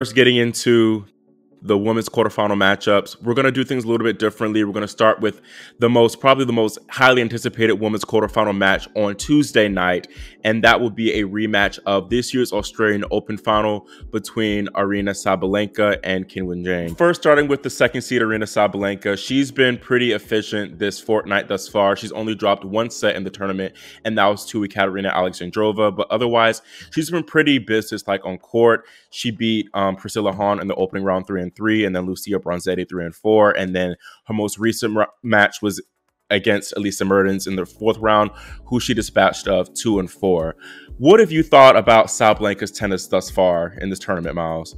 First, getting into the women's quarterfinal matchups, we're going to do things a little bit differently. We're going to start with probably the most highly anticipated women's quarterfinal match on Tuesday night, and that will be a rematch of this year's Australian Open final between Aryna Sabalenka and Qinwen Zheng. First, starting with the second seed Aryna Sabalenka, she's been pretty efficient this fortnight thus far. She's only dropped one set in the tournament, and that was to Ekaterina Alexandrova, but otherwise, she's been pretty business-like on court. She beat Priscilla Hahn in the opening round 3-3, and then Lucia Bronzetti 3-4, and then her most recent match was against Elise Mertens in the fourth round, who she dispatched of 2-4. What have you thought about Sabalenka's tennis thus far in this tournament, Myles?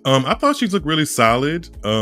I thought she's looked really solid. A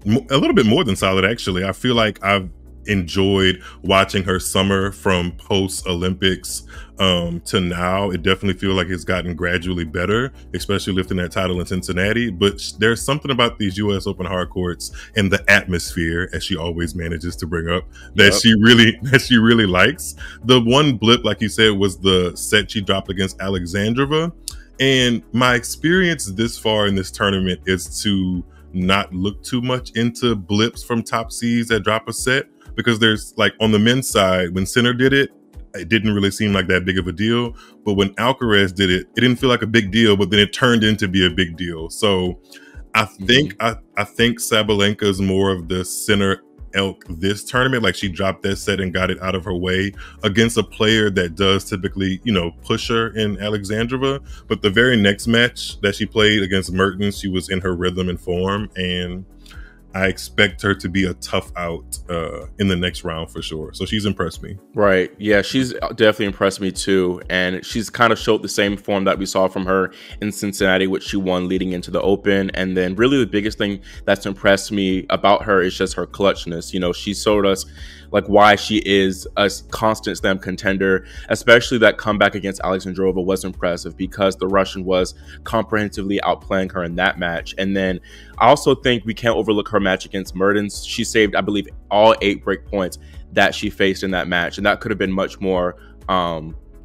little bit more than solid, actually. I feel like I've enjoyed watching her summer from post-Olympics to now. It definitely feels like it's gotten gradually better, especially lifting that title in Cincinnati. But there's something about these US Open hard courts and the atmosphere, as she always manages to bring up, that she really likes. The one blip, like you said, was the set she dropped against Alexandrova. And my experience this far in this tournament is to not look too much into blips from top seeds that drop a set, because there's, like, on the men's side, when Sinner did it, it didn't really seem like that big of a deal. But when Alcaraz did it, it didn't feel like a big deal, but then it turned into be a big deal. So I think I think Sabalenka is more of the Sinner elk this tournament. Like, she dropped that set and got it out of her way against a player that does typically, you know, push her in Alexandrova. But the very next match that she played against Mertens, she was in her rhythm and form, and I expect her to be a tough out in the next round for sure. So she's impressed me. Right. Yeah, she's definitely impressed me too. And she's kind of showed the same form that we saw from her in Cincinnati, which she won leading into the Open. And then really the biggest thing that's impressed me about her is just her clutchness. You know, she showed us like why she is a constant slam contender, especially that comeback against Alexandrova was impressive because the Russian was comprehensively outplaying her in that match. And then I also think we can't overlook her match against Mertens. She saved, I believe, all 8 break points that she faced in that match, and that could have been much more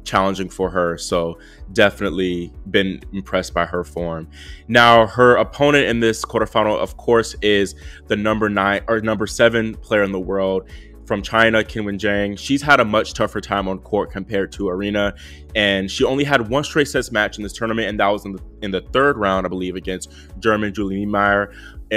challenging for her. So definitely been impressed by her form. Now, her opponent in this quarterfinal, of course, is the number 7 player in the world from China, Qinwen Zheng. She's had a much tougher time on court compared to Aryna, and she only had one straight sets match in this tournament, and that was in the third round, I believe, against German Julie Niemeyer.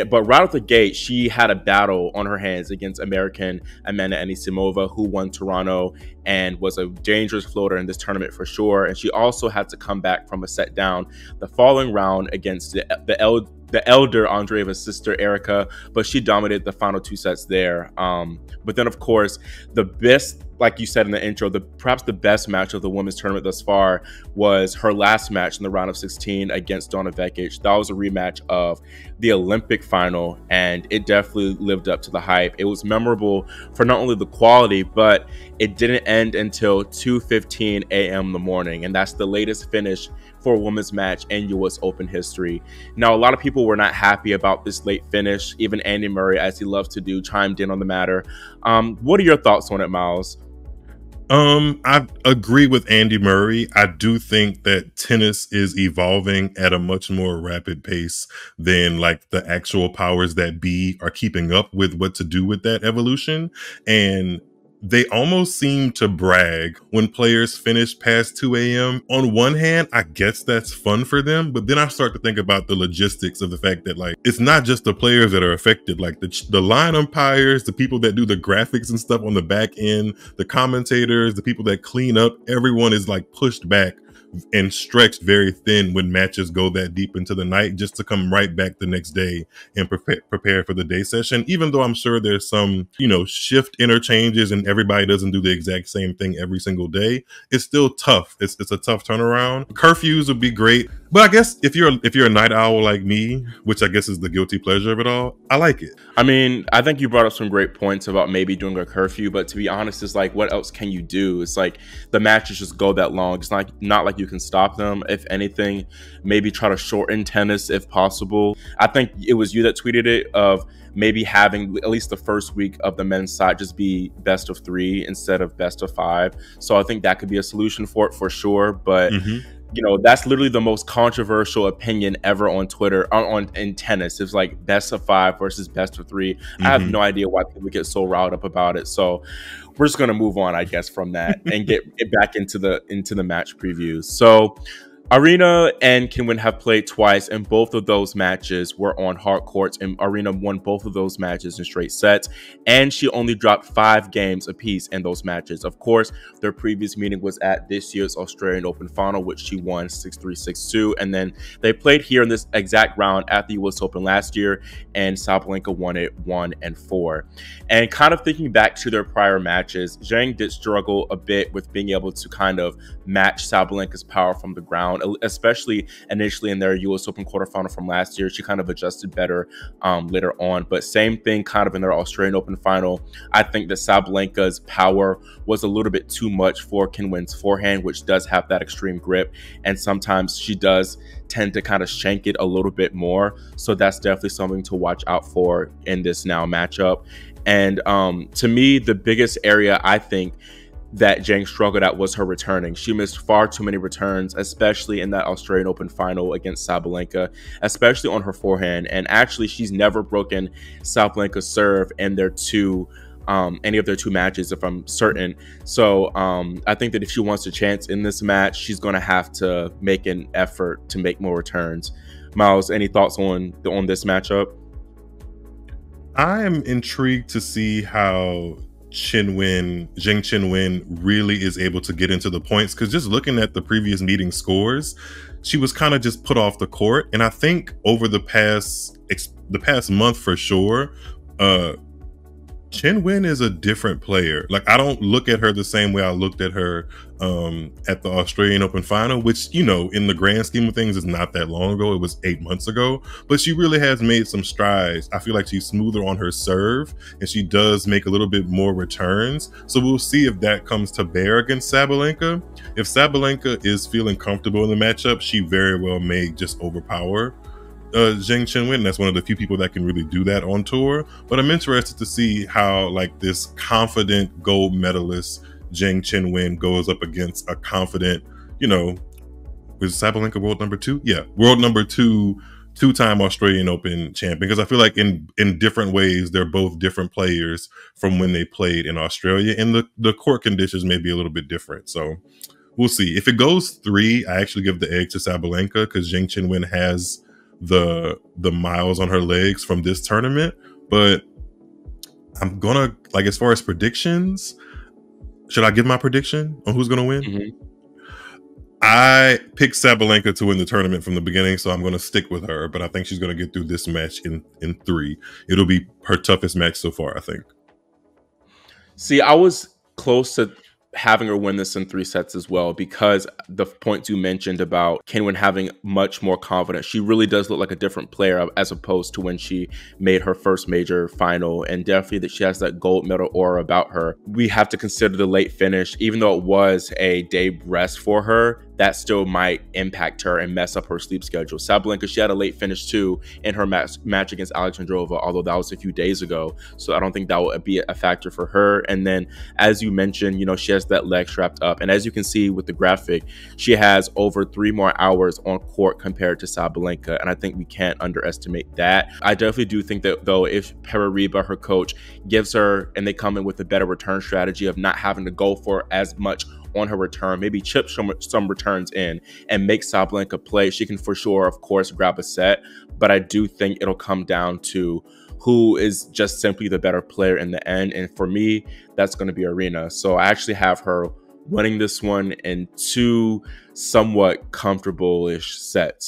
But right out the gate, she had a battle on her hands against American Amanda Anisimova, who won Toronto and was a dangerous floater in this tournament for sure. And she also had to come back from a set down the following round against the elder Andreeva's sister, Erica, but she dominated the final 2 sets there. But then, of course, the best, like you said in the intro, perhaps the best match of the women's tournament thus far was her last match in the round of 16 against Donna Vekic. That was a rematch of the Olympic final, and it definitely lived up to the hype. It was memorable for not only the quality, but it didn't end until 2:15 a.m. in the morning, and that's the latest finish for a women's match in US Open history. Now, a lot of people were not happy about this late finish. Even Andy Murray, as he loves to do, chimed in on the matter. What are your thoughts on it, Myles? I agree with Andy Murray. I do think that tennis is evolving at a much more rapid pace than like the actual powers that be are keeping up with what to do with that evolution. And they almost seem to brag when players finish past 2 a.m. On one hand, I guess that's fun for them, but then I start to think about the logistics of the fact that, like, it's not just the players that are affected. Like the line umpires, the people that do the graphics and stuff on the back end, the commentators, the people that clean up, everyone is like pushed back and stretched very thin when matches go that deep into the night, just to come right back the next day and prepare for the day session. Even though I'm sure there's some, you know, shift interchanges and everybody doesn't do the exact same thing every single day, it's still tough. It's a tough turnaround. Curfews would be great, but I guess if you're a night owl like me, which I guess is the guilty pleasure of it all, I like it. I mean, I think you brought up some great points about maybe doing a curfew, but to be honest, it's like, what else can you do? It's like the matches just go that long. It's not like you can stop them. If anything, maybe try to shorten tennis if possible. I think it was you that tweeted it, of maybe having at least the first week of the men's side just be best of 3 instead of best of 5. So I think that could be a solution for it for sure. But that's literally the most controversial opinion ever on Twitter in tennis. It's like best of 5 versus best of 3. I have no idea why people get so riled up about it. So we're just gonna move on, I guess, from that and get back into the match previews. So Arena and Qinwen have played twice, and both of those matches were on hard courts, and Arena won both of those matches in straight sets, and she only dropped 5 games apiece in those matches. Of course, their previous meeting was at this year's Australian Open final, which she won 6-3, 6-2, and then they played here in this exact round at the US Open last year, and Sabalenka won it 1-4. And kind of thinking back to their prior matches, Zheng did struggle a bit with being able to kind of match Sabalenka's power from the ground, especially initially in their US Open quarterfinal from last year. She kind of adjusted better later on, but same thing kind of in their Australian Open final. I think that Sabalenka's power was a little bit too much for Qinwen's forehand, which does have that extreme grip, and sometimes she does tend to kind of shank it a little bit more. So that's definitely something to watch out for in this now matchup. And to me, the biggest area I think that Zheng struggled at was her returning. She missed far too many returns, especially in that Australian Open final against Sabalenka, especially on her forehand. And actually, she's never broken Sabalenka's serve in their any of their 2 matches, if I'm certain. So I think that if she wants a chance in this match, she's going to have to make an effort to make more returns. Myles, any thoughts on this matchup? I am intrigued to see how Zheng Qinwen really is able to get into the points, because just looking at the previous meeting scores, she was kind of just put off the court. And I think over the past month for sure, Qinwen is a different player. Like, I don't look at her the same way I looked at her at the Australian Open final, which, in the grand scheme of things is not that long ago. It was 8 months ago, but she really has made some strides. I feel like she's smoother on her serve, and she does make a little bit more returns. So we'll see if that comes to bear against Sabalenka. If Sabalenka is feeling comfortable in the matchup, she very well may just overpower Zheng Qinwen. That's one of the few people that can really do that on tour. But I'm interested to see how this confident gold medalist Zheng Qinwen goes up against a confident, is Sabalenka world number 2? Yeah, world number 2, 2-time Australian Open champion. Because I feel like in different ways, they're both different players from when they played in Australia, and the court conditions may be a little bit different. So we'll see. If it goes 3, I actually give the edge to Sabalenka, because Zheng Qinwen has the miles on her legs from this tournament. But I'm gonna, as far as predictions, should I give my prediction on who's gonna win? I picked Sabalenka to win the tournament from the beginning, so I'm gonna stick with her, but I think she's gonna get through this match in 3. It'll be her toughest match so far, I think. See, I was close to having her win this in 3 sets as well, because the points you mentioned about Qinwen having much more confidence. She really does look like a different player as opposed to when she made her first major final, and definitely that she has that gold medal aura about her. We have to consider the late finish. Even though it was a day rest for her, that still might impact her and mess up her sleep schedule. Sabalenka, she had a late finish too in her match against Alexandrova, although that was a few days ago. So I don't think that will be a factor for her. And then, as you mentioned, she has that leg strapped up. And as you can see with the graphic, she has over 3 more hours on court compared to Sabalenka. And I think we can't underestimate that. I definitely do think that, though, if Parariba, her coach, gives her, and they come in with a better return strategy of not having to go for as much on her return, maybe chip some returns in and make Sabalenka play, she can for sure, of course, grab a set. But I do think it'll come down to who is just simply the better player in the end. And for me, that's going to be Arena. So I actually have her winning this one in 2 somewhat comfortable-ish sets.